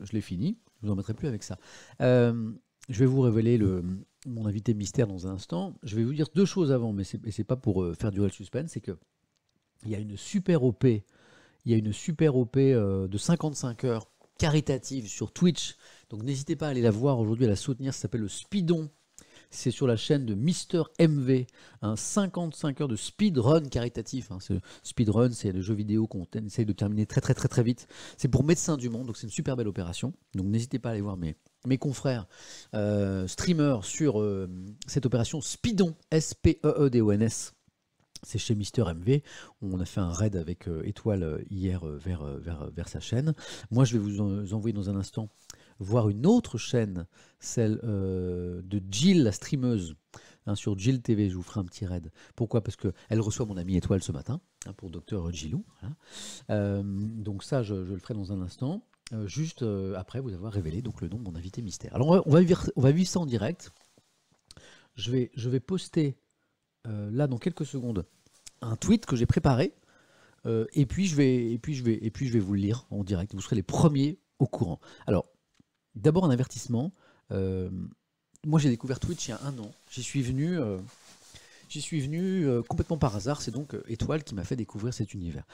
je l'ai fini. Je vous en mettrai plus avec ça. Je vais vous révéler mon invité mystère dans un instant. Je vais vous dire deux choses avant, mais c'est pas pour faire durer le suspense. C'est que il y a une super OP. Il y a une super OP de 55 heures caritative sur Twitch. Donc n'hésitez pas à aller la voir aujourd'hui, à la soutenir. Ça s'appelle le Speedon. C'est sur la chaîne de Mister MV, un 55 heures de speedrun caritatif. Hein. Ce speedrun, c'est le jeu vidéo qu'on essaye de terminer très très très très vite. C'est pour Médecins du Monde, donc c'est une super belle opération. Donc n'hésitez pas à aller voir mes confrères streamers sur cette opération Speedon, S-P-E-E-D-O-N-S. C'est chez Mister MV. On a fait un raid avec Étoile hier vers sa chaîne. Moi, je vais vous envoyer dans un instant voir une autre chaîne, celle de Jill, la streameuse, hein, sur Jill TV. Je vous ferai un petit raid. Pourquoi? Parce qu'elle reçoit mon ami Étoile ce matin, hein, pour Docteur Gilou. Voilà. Donc ça, je le ferai dans un instant. Juste après vous avoir révélé donc, le nom de mon invité mystère. Alors on va vivre ça en direct. Je vais poster là dans quelques secondes un tweet que j'ai préparé et puis je vais vous le lire en direct. Vous serez les premiers au courant. Alors d'abord un avertissement. Moi j'ai découvert Twitch il y a 1 an. J'y suis venu complètement par hasard. C'est donc Étoile qui m'a fait découvrir cet univers.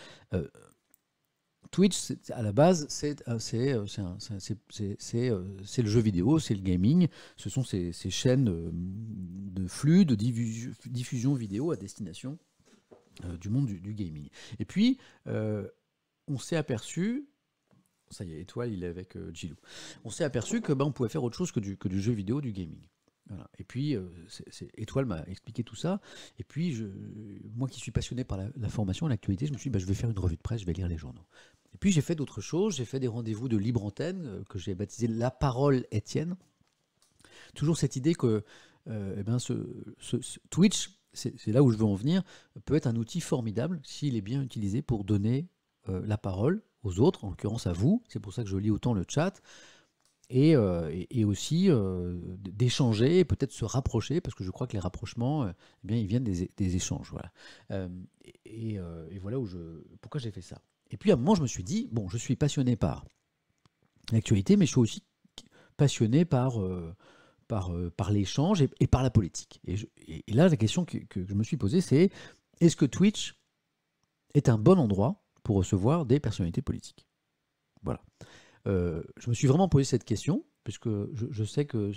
Twitch, à la base, c'est le jeu vidéo, c'est le gaming. Ce sont ces chaînes de flux, de diffusion vidéo à destination du monde du gaming. Et puis, on s'est aperçu, ça y est, Étoile, il est avec Gilou, on s'est aperçu que on pouvait faire autre chose que du jeu vidéo, du gaming. Voilà. Et puis, Étoile m'a expliqué tout ça. Et puis, moi qui suis passionné par la formation, l'actualité, je me suis dit, je vais faire une revue de presse, je vais lire les journaux. Et puis, j'ai fait d'autres choses. J'ai fait des rendez-vous de libre antenne que j'ai baptisé La Parole Étienne. Toujours cette idée que Twitch, c'est là où je veux en venir, peut être un outil formidable s'il est bien utilisé pour donner la parole aux autres, en l'occurrence à vous. C'est pour ça que je lis autant le chat. Et aussi d'échanger et peut-être se rapprocher, parce que je crois que les rapprochements, ils viennent des échanges. Voilà. Et voilà pourquoi j'ai fait ça. Et puis à un moment, je me suis dit, je suis passionné par l'actualité, mais je suis aussi passionné par l'échange et par la politique. Et là, la question que je me suis posée, c'est est-ce que Twitch est un bon endroit pour recevoir des personnalités politiques? Voilà. Je me suis vraiment posé cette question, puisque je sais que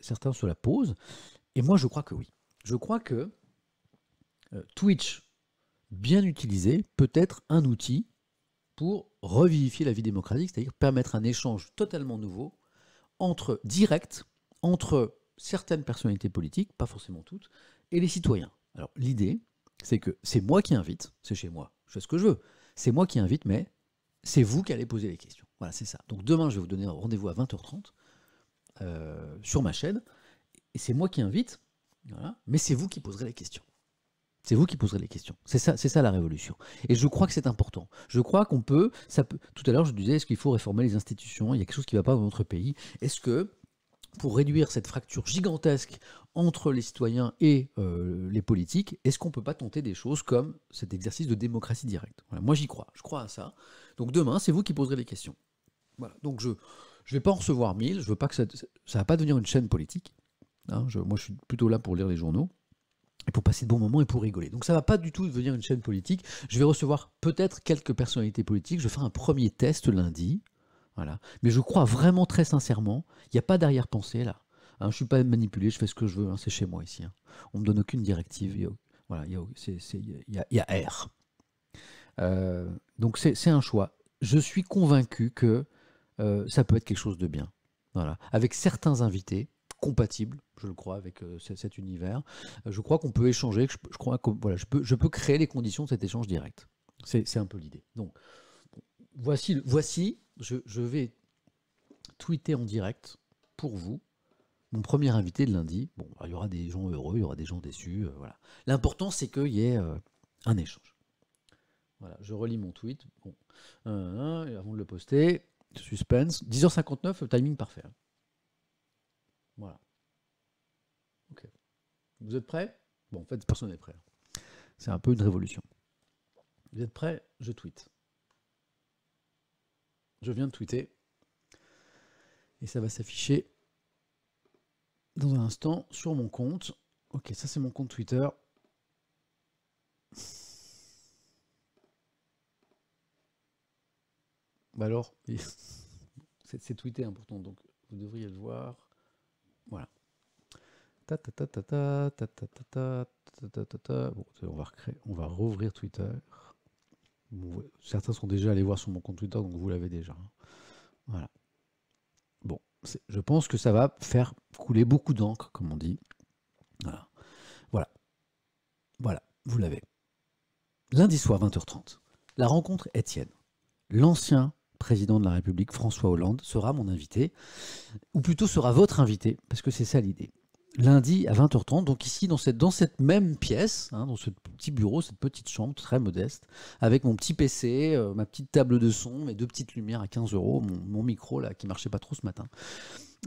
certains se la posent, et moi je crois que oui. Je crois que Twitch, bien utilisé, peut être un outil pour revivifier la vie démocratique, c'est-à-dire permettre un échange totalement nouveau, direct, entre certaines personnalités politiques, pas forcément toutes, et les citoyens. Alors l'idée, c'est que c'est moi qui invite, c'est chez moi, je fais ce que je veux, c'est moi qui invite, mais c'est vous qui allez poser les questions. Voilà, c'est ça. Donc demain, je vais vous donner un rendez-vous à 20h30 sur ma chaîne. Et c'est moi qui invite, voilà, mais c'est vous qui poserez les questions. C'est vous qui poserez les questions. C'est ça la révolution. Et je crois que c'est important. Je crois qu'on peut, tout à l'heure, je disais, est-ce qu'il faut réformer les institutions? Il y a quelque chose qui ne va pas dans notre pays. Est-ce que, pour réduire cette fracture gigantesque entre les citoyens et les politiques, est-ce qu'on ne peut pas tenter des choses comme cet exercice de démocratie directe? Voilà, moi j'y crois, je crois à ça. Donc demain, c'est vous qui poserez les questions. Voilà. Donc je ne vais pas en recevoir 1000, je veux pas que ça va pas devenir une chaîne politique. Hein, moi je suis plutôt là pour lire les journaux, et pour passer de bons moments et pour rigoler. Donc ça ne va pas du tout devenir une chaîne politique. Je vais recevoir peut-être quelques personnalités politiques, je vais faire un premier test lundi. Voilà. Mais je crois vraiment très sincèrement, il n'y a pas d'arrière-pensée là. Hein, je ne suis pas manipulé, je fais ce que je veux, hein, c'est chez moi ici. Hein. On ne me donne aucune directive. Il y a R. Donc c'est un choix. Je suis convaincu que ça peut être quelque chose de bien. Voilà. Avec certains invités compatibles, je le crois, avec cet univers, je crois qu'on peut échanger. Je crois que voilà, je peux créer les conditions de cet échange direct. C'est un peu l'idée. Donc voici je vais tweeter en direct pour vous mon premier invité de lundi. Bon, il y aura des gens heureux, il y aura des gens déçus. Voilà. L'important, c'est qu'il y ait un échange. Voilà, je relis mon tweet. Bon. Avant de le poster, suspense. 10h59, timing parfait. Hein. Voilà. Ok. Vous êtes prêts? Bon, en fait, personne n'est prêt. C'est un peu une révolution. Vous êtes prêts? Je tweete. Je viens de tweeter. Et ça va s'afficher dans un instant sur mon compte. Ok, ça c'est mon compte Twitter. Bah alors, c'est tweeté pourtant, donc vous devriez le voir. Voilà. Bon, on va rouvrir Twitter. Bon, certains sont déjà allés voir sur mon compte Twitter, donc vous l'avez déjà. Voilà. Bon, je pense que ça va faire couler beaucoup d'encre, comme on dit. Voilà. Voilà. Voilà, vous l'avez. Lundi soir, 20h30. La rencontre Étienne. L'ancien président de la République, François Hollande, sera mon invité, ou plutôt sera votre invité, parce que c'est ça l'idée. Lundi à 20h30, donc ici dans cette même pièce, dans ce petit bureau, cette petite chambre très modeste, avec mon petit PC, ma petite table de son, mes 2 petites lumières à 15 €, mon micro là qui marchait pas trop ce matin,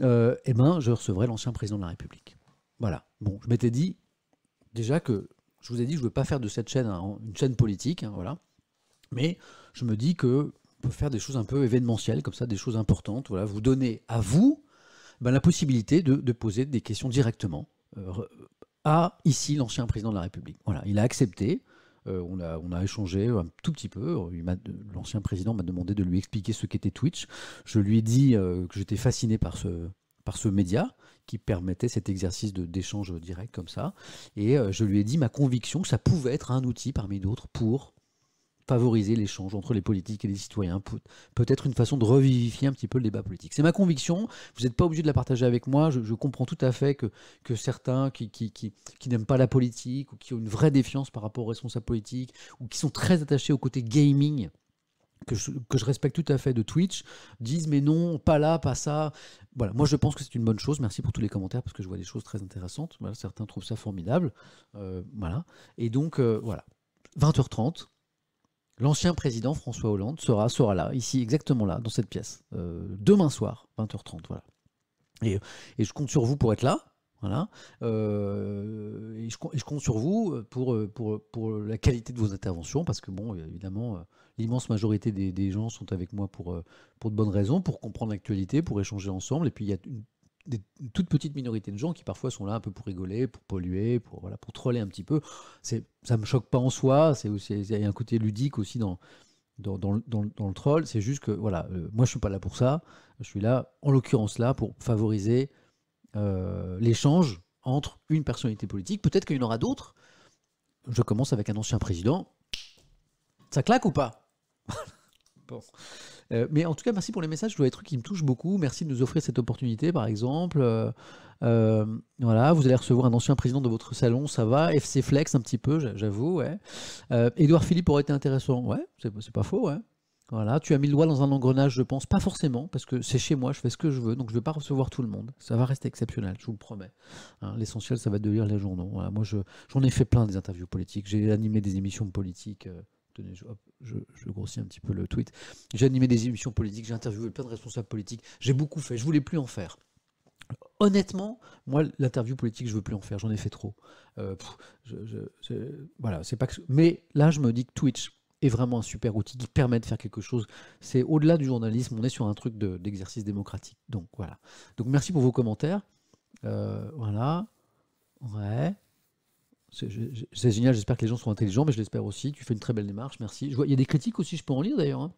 et ben je recevrai l'ancien président de la République. Voilà. Bon, je m'étais dit déjà que je vous ai dit que je ne veux pas faire de cette chaîne une chaîne politique, voilà. Mais je me dis que on peut faire des choses un peu événementielles, comme ça, des choses importantes. Voilà, vous donner à vous la possibilité de poser des questions directement à ici l'ancien président de la République. Voilà, il a accepté. On a échangé un tout petit peu. L'ancien président m'a demandé de lui expliquer ce qu'était Twitch. Je lui ai dit que j'étais fasciné par ce média qui permettait cet exercice d'échange direct comme ça. Et je lui ai dit ma conviction que ça pouvait être un outil parmi d'autres pour favoriser l'échange entre les politiques et les citoyens, peut-être une façon de revivifier un petit peu le débat politique. C'est ma conviction, vous n'êtes pas obligé de la partager avec moi, je comprends tout à fait que certains qui n'aiment pas la politique, ou qui ont une vraie défiance par rapport aux responsables politiques, ou qui sont très attachés au côté gaming, que je respecte tout à fait de Twitch, disent mais non, pas là, pas ça. Voilà, moi je pense que c'est une bonne chose, merci pour tous les commentaires, parce que je vois des choses très intéressantes, voilà, certains trouvent ça formidable, voilà. Et donc, voilà, 20h30, l'ancien président François Hollande sera là, ici, exactement là, dans cette pièce, demain soir, 20h30, voilà. Et je compte sur vous pour être là, voilà. Et je compte sur vous pour la qualité de vos interventions, parce que, bon, évidemment, l'immense majorité des gens sont avec moi pour de bonnes raisons, pour comprendre l'actualité, pour échanger ensemble, et puis il y a une toute petite minorité de gens qui parfois sont là un peu pour rigoler, pour polluer, pour troller un petit peu. Ça me choque pas en soi, il y a un côté ludique aussi dans le troll. C'est juste que voilà, moi je suis pas là pour ça. Je suis là, en l'occurrence là, pour favoriser l'échange entre une personnalité politique. Peut-être qu'il y en aura d'autres. Je commence avec un ancien président. Ça claque ou pas? Bon. Mais en tout cas, merci pour les messages. Je dois être trucs qui me touchent beaucoup. Merci de nous offrir cette opportunité, par exemple. Voilà, vous allez recevoir un ancien président de votre salon, ça va. FC Flex, un petit peu, j'avoue, ouais. Édouard Philippe aurait été intéressant, ouais, c'est pas faux, ouais. Voilà, tu as mis le doigt dans un engrenage, je pense, pas forcément, parce que c'est chez moi, je fais ce que je veux, donc je ne vais pas recevoir tout le monde. Ça va rester exceptionnel, je vous le promets. Hein, l'essentiel, ça va être de lire les journaux. Voilà, moi, j'en ai fait plein des interviews politiques. J'ai animé des émissions politiques. Tenez, je grossis un petit peu le tweet. J'ai animé des émissions politiques, j'ai interviewé plein de responsables politiques. J'ai beaucoup fait, je voulais plus en faire. Honnêtement, moi, l'interview politique, je veux plus en faire. J'en ai fait trop. Voilà, c'est pas que. Mais là, je me dis que Twitch est vraiment un super outil qui permet de faire quelque chose. C'est au-delà du journalisme. On est sur un truc d'exercice démocratique. Donc voilà. Donc merci pour vos commentaires. Voilà. Ouais. C'est génial. J'espère que les gens sont intelligents, mais je l'espère aussi. Tu fais une très belle démarche. Merci. Il y a des critiques aussi. Je peux en lire d'ailleurs. Hein.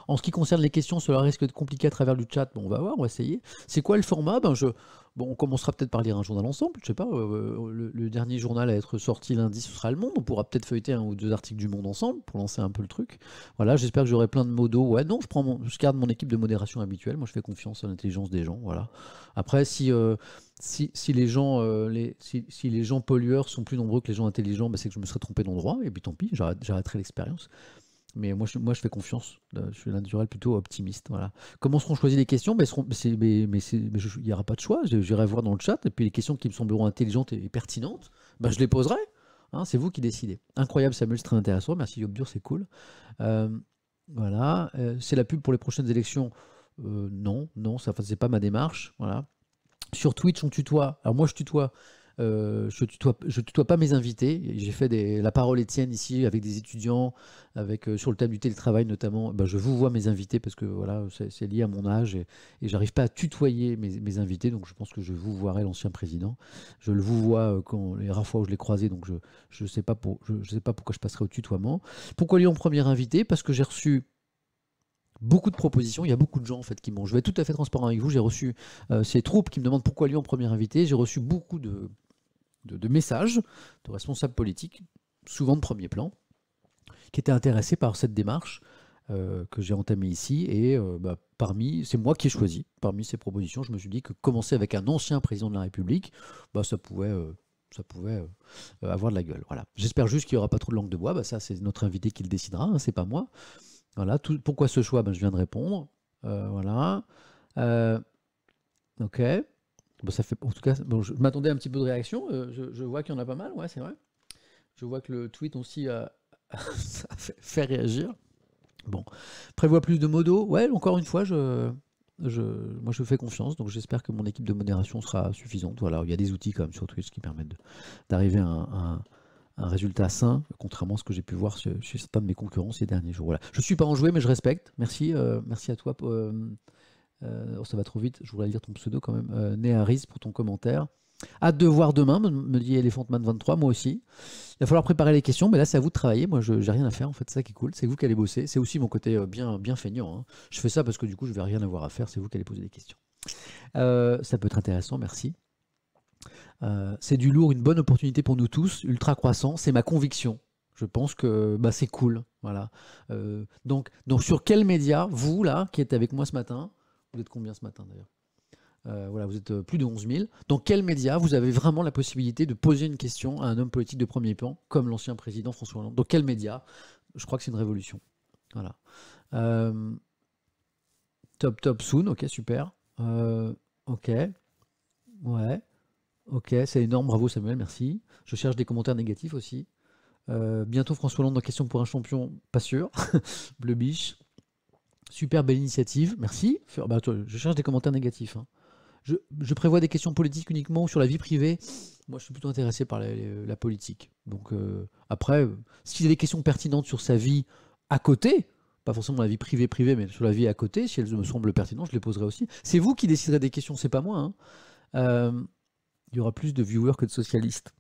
En ce qui concerne les questions, cela risque d'être compliqué à travers du chat. Bon, on va voir, on va essayer. C'est quoi le format? Bon, on commencera peut-être par lire un journal ensemble. Je sais pas, le dernier journal à être sorti lundi, ce sera Le Monde. On pourra peut-être feuilleter un ou deux articles du Monde ensemble pour lancer un peu le truc. Voilà, j'espère que j'aurai plein de modos. Ouais, non, je garde mon équipe de modération habituelle. Moi, je fais confiance à l'intelligence des gens. Voilà. Après, si les gens, si les gens pollueurs sont plus nombreux que les gens intelligents, c'est que je me serais trompé d'endroit. Et puis tant pis, j'arrêterai l'expérience. Mais moi, je fais confiance. Je suis naturel plutôt optimiste. Voilà. Comment seront choisies les questions? Il n'y aura pas de choix. J'irai voir dans le chat. Et puis les questions qui me sembleront intelligentes et pertinentes, je les poserai. Hein, c'est vous qui décidez. Incroyable, Samuel, c'est très intéressant. Merci, Yobdur, c'est cool. Voilà. C'est la pub pour les prochaines élections? Non, ça c'est pas ma démarche. Voilà. Sur Twitch, on tutoie. Alors moi, je tutoie Je tutoie pas mes invités. J'ai fait la parole est tienne ici avec des étudiants, sur le thème du télétravail notamment. Ben, je vous vois mes invités parce que voilà, c'est lié à mon âge et j'arrive pas à tutoyer mes invités. Donc je pense que je vous voirai l'ancien président. Je le vous vois les rares fois où je l'ai croisé. Donc je sais pas je sais pas pourquoi je passerai au tutoiement. Pourquoi Lyon premier invité? Parce que j'ai reçu beaucoup de propositions. Il y a beaucoup de gens en fait qui m'ont. Je vais être tout à fait transparent avec vous. J'ai reçu ces troupes qui me demandent pourquoi Lyon premier invité. J'ai reçu beaucoup de messages de responsables politiques, souvent de premier plan, qui étaient intéressés par cette démarche que j'ai entamée ici. Et c'est moi qui ai choisi. Parmi ces propositions, je me suis dit que commencer avec un ancien président de la République, ça pouvait avoir de la gueule. Voilà. J'espère juste qu'il n'y aura pas trop de langue de bois. Ça, c'est notre invité qui le décidera, hein, c'est pas moi. Voilà. Pourquoi ce choix? Je viens de répondre. Voilà. Ok. Ça fait, en tout cas, je m'attendais à un petit peu de réaction. Je vois qu'il y en a pas mal, ouais, c'est vrai. Je vois que le tweet aussi ça fait réagir. Bon, prévoit plus de modos. Ouais, encore une fois, moi je fais confiance, donc j'espère que mon équipe de modération sera suffisante. Voilà, il y a des outils quand même sur Twitch qui permettent d'arriver à un résultat sain, contrairement à ce que j'ai pu voir chez certains de mes concurrents ces derniers jours. Voilà. Je ne suis pas enjoué, mais je respecte. Merci, merci à toi. Ça va trop vite, je voulais lire ton pseudo quand même. Néaris pour ton commentaire. Hâte de voir demain, me dit Elephantman23, moi aussi. Il va falloir préparer les questions, mais là c'est à vous de travailler. Moi, j'ai rien à faire en fait, c'est ça qui est cool. C'est vous qui allez bosser. C'est aussi mon côté bien feignant, hein. Je fais ça parce que du coup, je vais rien avoir à faire. C'est vous qui allez poser des questions. Ça peut être intéressant, merci. C'est du lourd, une bonne opportunité pour nous tous, ultra croissant. C'est ma conviction. Je pense que c'est cool. Voilà. Donc, sur quel média, vous là, qui êtes avec moi ce matin, vous êtes combien ce matin d'ailleurs? Voilà, vous êtes plus de 11 000. Dans quel média vous avez vraiment la possibilité de poser une question à un homme politique de premier plan, comme l'ancien président François Hollande? Dans quel média? Je crois que c'est une révolution. Voilà. Top soon, ok, super. Ok, ouais, ok, c'est énorme, bravo Samuel, merci. Je cherche des commentaires négatifs aussi. Bientôt François Hollande dans Question pour un champion, pas sûr. Bleu biche. Super belle initiative, merci. Je cherche des commentaires négatifs, hein. Je prévois des questions politiques uniquement sur la vie privée. Moi, je suis plutôt intéressé par la politique. Donc, après, s'il y a des questions pertinentes sur sa vie à côté, pas forcément la vie privée, mais sur la vie à côté, si elles me semblent pertinentes, je les poserai aussi. C'est vous qui déciderez des questions, c'est pas moi, hein. Il y aura plus de viewers que de socialistes.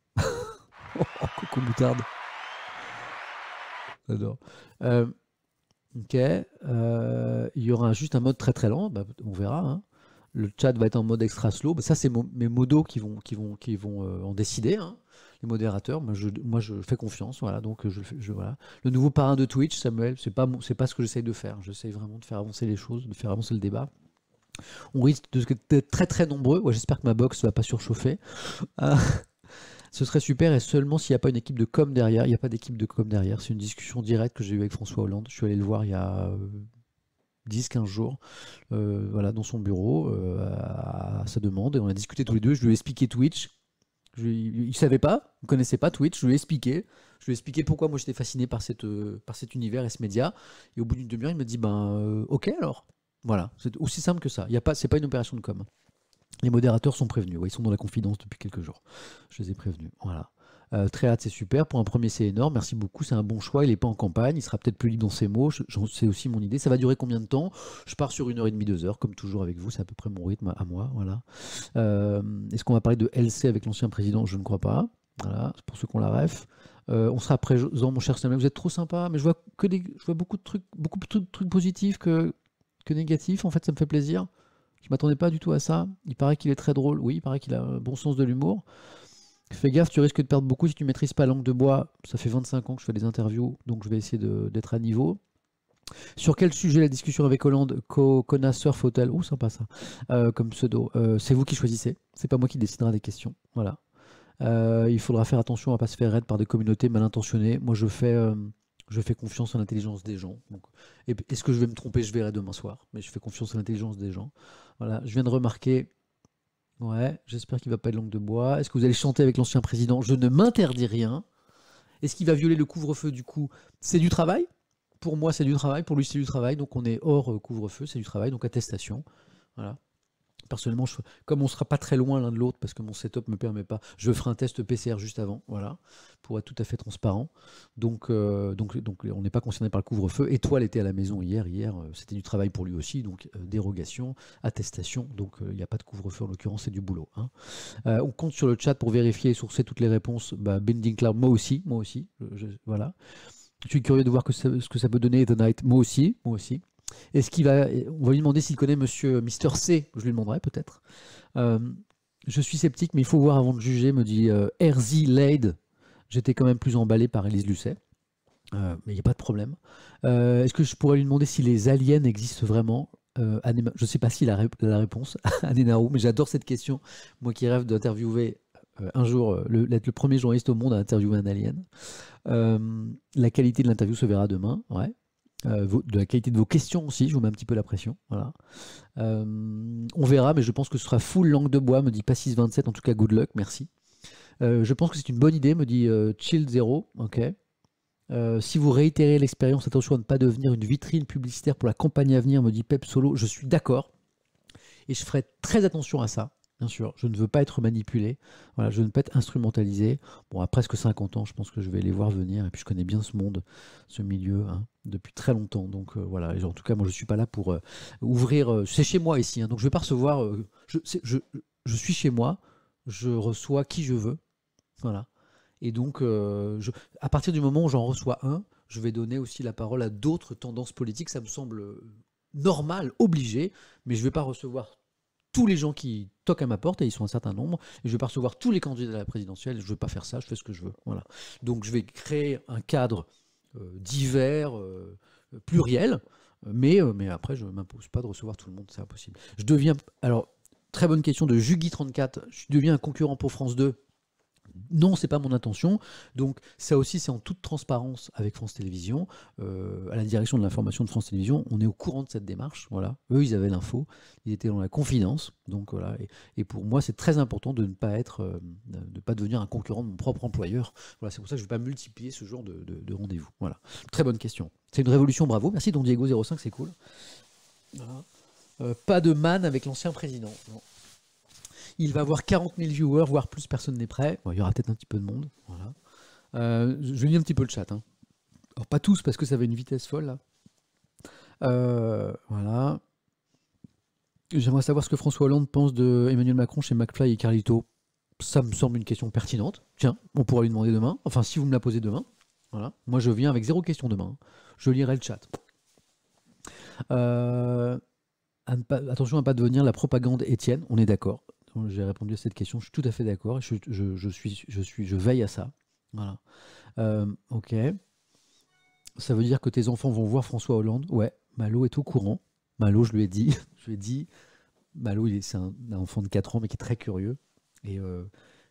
Coucou moutarde. J'adore. Ok. Il y aura juste un mode très très lent, on verra, hein. Le chat va être en mode extra slow. Ça, c'est mes modos qui vont en décider, hein, les modérateurs. Moi, je fais confiance. Voilà, donc voilà. Le nouveau parrain de Twitch, Samuel, c'est pas ce que j'essaye de faire. J'essaye vraiment de faire avancer les choses, de faire avancer le débat. On risque d'être très très nombreux. Ouais, j'espère que ma box ne va pas surchauffer. Ce serait super, et seulement s'il n'y a pas une équipe de com derrière. Il n'y a pas d'équipe de com derrière. C'est une discussion directe que j'ai eue avec François Hollande. Je suis allé le voir il y a 10-15 jours, voilà, dans son bureau, à sa demande, et on a discuté tous les deux. Je lui ai expliqué Twitch. Il ne savait pas, il ne connaissait pas Twitch. Je lui ai expliqué pourquoi moi j'étais fasciné par cet univers et ce média. Et au bout d'une demi-heure, il me dit ok alors. Voilà, c'est aussi simple que ça. C'est pas une opération de com. Les modérateurs sont prévenus. Ouais, ils sont dans la confidence depuis quelques jours. Je les ai prévenus. Voilà. Très hâte, c'est super. Pour un premier, c'est énorme. Merci beaucoup. C'est un bon choix. Il n'est pas en campagne. Il sera peut-être plus libre dans ses mots. C'est aussi mon idée. Ça va durer combien de temps? Je pars sur 1h30, 2h, comme toujours avec vous. C'est à peu près mon rythme à moi. Voilà. Est-ce qu'on va parler de LC avec l'ancien président? Je ne crois pas. Voilà. C'est pour ceux qui ont la ref. On sera présent, mon cher Samuel. Vous êtes trop sympa. Mais je vois beaucoup de trucs positifs que négatifs. En fait, ça me fait plaisir. Je m'attendais pas du tout à ça. Il paraît qu'il est très drôle. Oui, il paraît qu'il a un bon sens de l'humour. Fais gaffe, tu risques de perdre beaucoup si tu maîtrises pas la langue de bois. Ça fait 25 ans que je fais des interviews, donc je vais essayer d'être à niveau. Sur quel sujet la discussion avec Hollande? Kona Surf Hotel. Oh, sympa ça, comme pseudo. C'est vous qui choisissez. C'est pas moi qui décidera des questions. Voilà. Il faudra faire attention à pas se faire raid par des communautés mal intentionnées. Moi, je fais confiance en l'intelligence des gens. Donc, est-ce que je vais me tromper? Je verrai demain soir. Mais je fais confiance en l'intelligence des gens. Voilà, je viens de remarquer. Ouais, j'espère qu'il va pas être langue de bois. Est-ce que vous allez chanter avec l'ancien président? Je ne m'interdis rien. Est-ce qu'il va violer le couvre-feu du coup? C'est du travail. Pour moi, c'est du travail. Pour lui, c'est du travail. Donc on est hors couvre-feu, c'est du travail. Donc attestation. Voilà. Personnellement, comme on ne sera pas très loin l'un de l'autre, parce que mon setup ne me permet pas, je ferai un test PCR juste avant, voilà, pour être tout à fait transparent. Donc on n'est pas concerné par le couvre-feu. Étoile était à la maison hier, c'était du travail pour lui aussi, donc dérogation, attestation, donc il n'y a pas de couvre-feu en l'occurrence, c'est du boulot. Hein. On compte sur le chat pour vérifier et sourcer toutes les réponses. Bending Cloud, moi aussi, voilà. Je suis curieux de voir ce que ça peut donner The Night, moi aussi. Est-ce qu'il va, on va lui demander s'il connaît Monsieur Mister C. Je lui demanderai peut-être. Je suis sceptique, mais il faut voir avant de juger, me dit RZ Lade. J'étais quand même plus emballé par Élise Lucet. Mais il n'y a pas de problème. Est-ce que je pourrais lui demander si les aliens existent vraiment je ne sais pas si la réponse, Anénaro, mais j'adore cette question. Moi qui rêve d'interviewer un jour, d'être le premier journaliste au monde à interviewer un alien. La qualité de l'interview se verra demain. Ouais. De la qualité de vos questions aussi, je vous mets un petit peu la pression. Voilà. On verra, mais je pense que ce sera full langue de bois, me dit Pas627, en tout cas good luck, merci. Je pense que c'est une bonne idée, me dit Chill Zero, ok. Si vous réitérez l'expérience, attention à ne pas devenir une vitrine publicitaire pour la campagne à venir, me dit Pep Solo, je suis d'accord. Et je ferai très attention à ça. Bien sûr, je ne veux pas être manipulé, voilà, je ne veux pas être instrumentalisé. Bon, à presque 50 ans, je pense que je vais les voir venir, et puis je connais bien ce monde, ce milieu, hein, depuis très longtemps. Donc voilà, et en tout cas, moi je ne suis pas là pour ouvrir... c'est chez moi ici, hein, donc je ne vais pas recevoir... je suis chez moi, je reçois qui je veux, voilà. Et donc, à partir du moment où j'en reçois un, je vais donner aussi la parole à d'autres tendances politiques, ça me semble normal, obligé, mais je ne vais pas recevoir tous les gens qui toquent à ma porte, et ils sont un certain nombre, et je vais pas recevoir tous les candidats à la présidentielle, je ne veux pas faire ça, je fais ce que je veux. Voilà. Donc je vais créer un cadre divers, pluriel, mais après je ne m'impose pas de recevoir tout le monde, c'est impossible. Je deviens, alors, très bonne question de Jugui34, je deviens un concurrent pour France 2. Non, c'est pas mon intention. Donc ça aussi, c'est en toute transparence avec France Télévisions, à la direction de l'information de France Télévisions. On est au courant de cette démarche. Voilà, eux, ils avaient l'info, ils étaient dans la confidence. Donc voilà. Et pour moi, c'est très important de ne pas être, de pas devenir un concurrent de mon propre employeur. Voilà, c'est pour ça que je ne vais pas multiplier ce genre de rendez-vous. Voilà, très bonne question. C'est une révolution, bravo. Merci Don Diego05, c'est cool. Voilà. Pas de man avec l'ancien président. Non. Il va avoir 40 000 viewers, voire plus, personne n'est prêt. Bon, il y aura peut-être un petit peu de monde. Voilà. Je lis un petit peu le chat. Hein. Alors, pas tous, parce que ça avait une vitesse folle, là. Voilà. J'aimerais savoir ce que François Hollande pense de Emmanuel Macron chez McFly et Carlito. Ça me semble une question pertinente. Tiens, on pourra lui demander demain. Enfin, si vous me la posez demain. Voilà. Moi, je viens avec 0 question demain. Je lirai le chat. Attention à ne pas devenir la propagande Étienne. On est d'accord. J'ai répondu à cette question, je suis tout à fait d'accord, je veille à ça. Voilà. Ok. Ça veut dire que tes enfants vont voir François Hollande. Ouais, Malo est au courant. Malo, je lui ai dit, Malo, c'est un enfant de 4 ans, mais qui est très curieux, et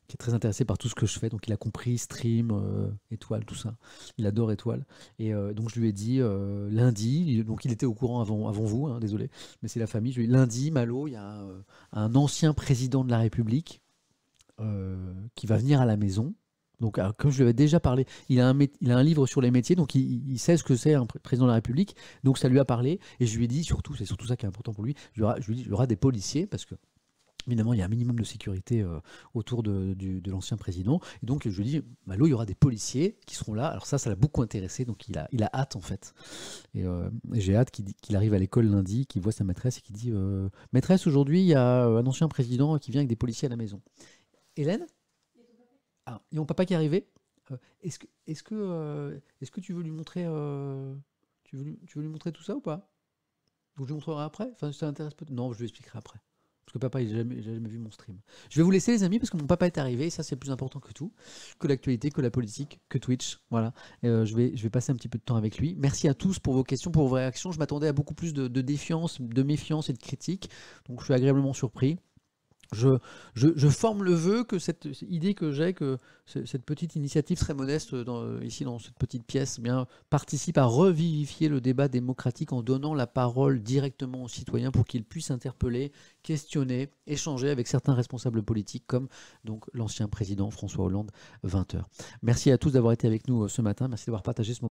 qui est très intéressé par tout ce que je fais. Donc il a compris Stream, Étoile, tout ça. Il adore Étoile. Et donc je lui ai dit lundi, donc il était au courant avant vous, hein, désolé, mais c'est la famille. Je lui ai dit lundi, Malo, il y a un ancien président de la République qui va venir à la maison. Donc, comme je lui avais déjà parlé, il a un livre sur les métiers, donc il sait ce que c'est un président de la République. Donc ça lui a parlé. Et je lui ai dit, surtout, c'est surtout ça qui est important pour lui, je lui ai dit, il y aura des policiers, parce que évidemment, il y a un minimum de sécurité autour de l'ancien président. Et donc, je lui dis, Malo, il y aura des policiers qui seront là. Alors ça l'a beaucoup intéressé. Donc, il a hâte, en fait. Et j'ai hâte qu'il arrive à l'école lundi, qu'il voit sa maîtresse et qu'il dit, maîtresse, aujourd'hui, il y a un ancien président qui vient avec des policiers à la maison. Hélène ? Ah, il y a mon papa qui est arrivé. Est-ce que tu veux lui montrer tu veux lui montrer tout ça ou pas? Ou je lui montrerai après? Enfin, ça t'intéresse peut-être? Non, je lui expliquerai après. Parce que papa, il n'a jamais vu mon stream. Je vais vous laisser, les amis, parce que mon papa est arrivé. Et ça, c'est plus important que tout. Que l'actualité, que la politique, que Twitch. Voilà. Et, je vais passer un petit peu de temps avec lui. Merci à tous pour vos questions, pour vos réactions. Je m'attendais à beaucoup plus de défiance, de méfiance et de critique. Donc, je suis agréablement surpris. Je forme le vœu que cette idée que j'ai, que cette petite initiative très modeste ici dans cette petite pièce, participe à revivifier le débat démocratique en donnant la parole directement aux citoyens pour qu'ils puissent interpeller, questionner, échanger avec certains responsables politiques comme donc l'ancien président François Hollande, 20h. Merci à tous d'avoir été avec nous ce matin, merci d'avoir partagé ce moment.